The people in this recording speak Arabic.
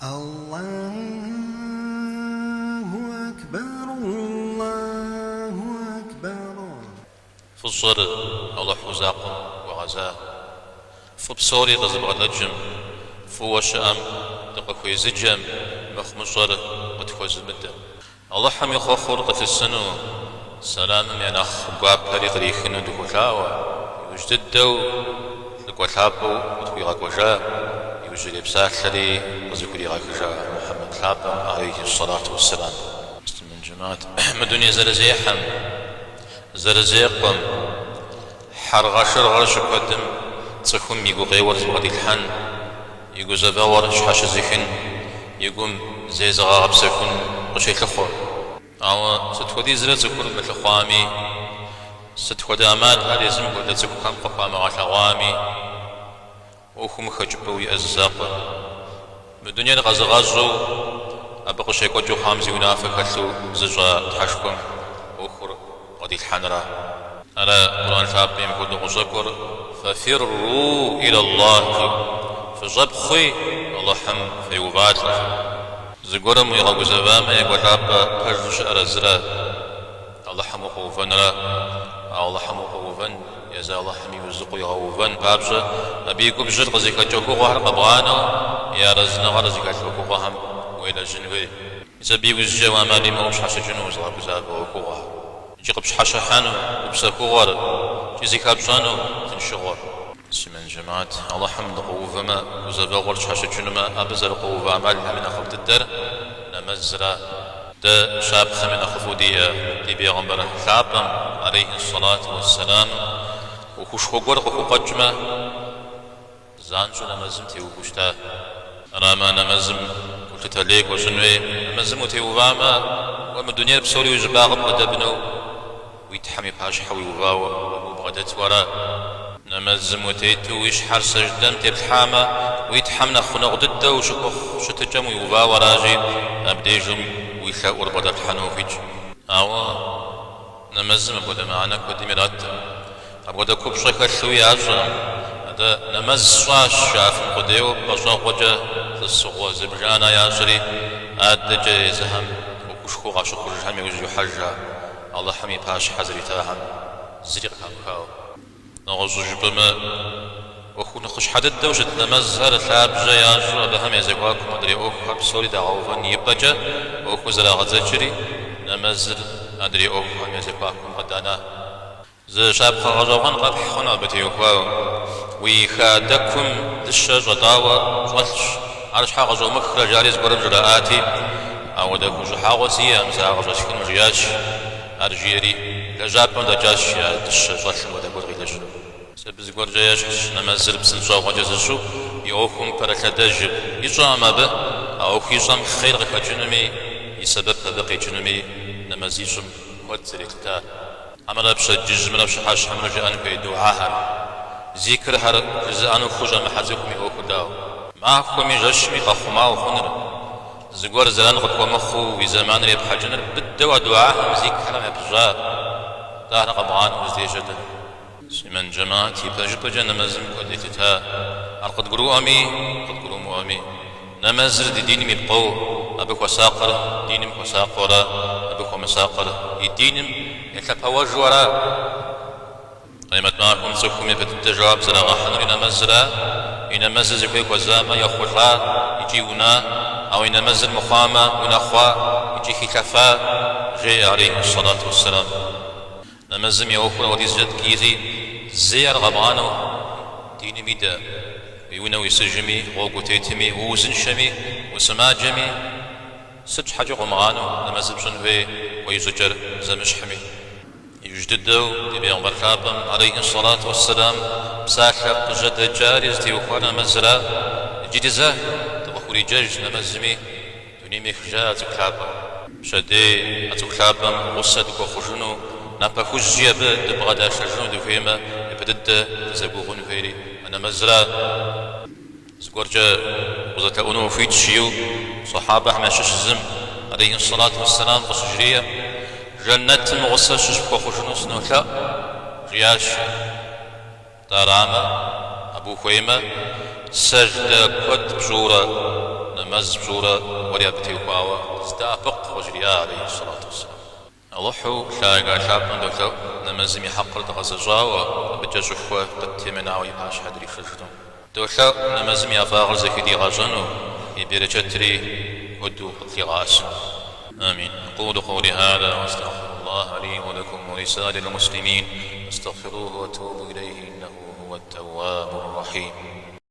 الله أكبر الله أكبر. فصر الله حزاق وغزاه فبصوري غزب غلجم فوشام دقكوي زجم مخمصر وتخوز المدة الله حمي خخور قتل السنو سلام من أخ قاب طريق ريخنو دكولاوا يوجد دو دكولابو وتخوي غاكوجا يوجد بساخري وزكوري غاكوجا محمد لابا عليه الصلاة والسلام. من جماعة مدنيا زرزيحم زرزيقم حرغشر غرش قدم تسخم يقو غيور زبغدي الحن يقو زباور شحاش زيخن يقوم زي زغاغب سكن قشي لخور أو ستودي زرد زكور مثل خوامي ستودي أمات هذا يزم قد زكو كم قفام غاشغوامي وخم خجبوي أزاق بدنيا غزغازو أبقى شيء قجو خامزي ونافق هلو زجا تحشكم وخور قدي الحنرا على قرآن الفابين يقول غزكور ففروا إلى الله فجب خي الله حم فيوبات زقرم يغاق زباما يقول رابا فرش أرزرا الله حم خوفنرا الله حم خوفن يزا الله حم يوزقو يغوفن بابشا أبيكو بجر غزيكا جوكو غهر قبغانا يا رزنا غرزيكا جوكو غهم وإلى جنوي إذا بيوز جواما بموش حاشا جنوز غاق زابا وكو غهر جيقبش حاشا حانو وبساكو غهر جيزيكا بشانو تنشغور. من جماعة الله حمد قوفما وزبا غرش حاشا جنما أبزر قوفا عمالها من أخوة الدر نمزرا دا شاب من أخوة دي بيغمبر حابم عليه الصلاة والسلام وخوش خوغور خوخو قجمة زانجو نمزم تيو بوشتا راما نمزم قلت تليك وشنوي نمزم وتيوباما وما الدنيا بسوري وجباغم قدبنو ويتحمي باش حوي وباوا وبغدت ورا نمزم وتيتو ويشحر سجدم تبحامة ويتحمنا خنق ضده وشكوخ شتجم ويوبا وراجي أبديجم ويخاء وربدا الحنوفج أوا نمزم أبدا معنا كوديميرات أبدا كوبشا كالشوي عجرا هذا نمز صاش شاف قديو بشا وجه السقوة زبجانا ياسري أدجا زهم وكشكو غاشق رجهم يوجي حجا الله حمي باش حزري تاهم زريق كاو نغزو جبما وخو نخش حدد دوشت نمزهر ثاب جياجر بهم يزيقواكم أدري أوخ بسوري دعوفن يبجا أوخو زرا غزجري نمزر أدري أوخ هم يزيقواكم قدانا زي شاب خغزوغن قد حخنا بتيوكواو ويخادكم دشج وطاوة جوالش عرش حاغزو مخرج جاريز قرب جراءاتي أو دكو جحاغو سيام ساغزو شكن جياش أرجيري لجابن دجاش يا دشج والشن ودكو غيلش سبز قرجاش نمزل بسنشا وجزشو يوخم فركدج يجام به أو خيشام خير غكجنمي يسبب بقي جنمي نمزيجم وتزريكتا عمل بشجج من بشحاش حمل جان في دعاها ذكر هر جزانو خوجا محزكم يوكداو معكم يجشمي قخما وخنر زغور زلان قد مخو في زمان ريب حجنر بدوا دعاهم ذكر مبجا دار قبعان وزيجدن من جماعتي بجبجا نمزم قديتها أرقد قرو أمي قد قرو مؤمي نمزر دي ديني مبقو أبك وساقر ديني وساقر أبك ومساقر ديني يتلبها وجورا قيمت معكم سكم يفتد جواب زرا حنر نمزرا ينمزر زكويك وزاما يخولا يجيونا أو ينمزر مخاما ونخوا يجي خلافا جاء عليه الصلاة والسلام نمزم يوخولا وديزجد كيزي زيار غبانو ديني ميدا ويونا ويسجمي غوغو تيتمي ووزن شمي وسماجمي سج حاجة غمغانو نمزم شنوي ويزجر زمش حمي يجددو دي بيغمبر كابم عليه الصلاة والسلام بساحق جد جاريز دي وخوانا مزرا جديزا تبخوري جاج نمزمي دوني ميخجا تكلابا شدي أتكلابم غصة وخجنو نابا خجيا بد بغدا شجنو دي فيما يبدد تزبوغون فيري أنا مزرا زقورجا وزتا أنو فيتشيو صحابة حماشش زم عليه الصلاة والسلام قصجرية جنة مغصة ششبك وخشنوس نوتا غياش داراما أبو خويمة سجدة كد بجورة نمز بزورة وريا بتيوكاوا استافق وجريا عليه الصلاة والسلام أضحوا شايقا شابن دوثو نمزمي حقر تغزجاوا بجزحوا تتمنا ويباش حدري خجدون دوثو نمزمي أفاغر زكدي غاجنو يبيرجتري ودو الثغاس آمين أقول قولي هذا واستغفر الله لي ولكم ولسائر المسلمين استغفروه وتوبوا إليه إنه هو التواب الرحيم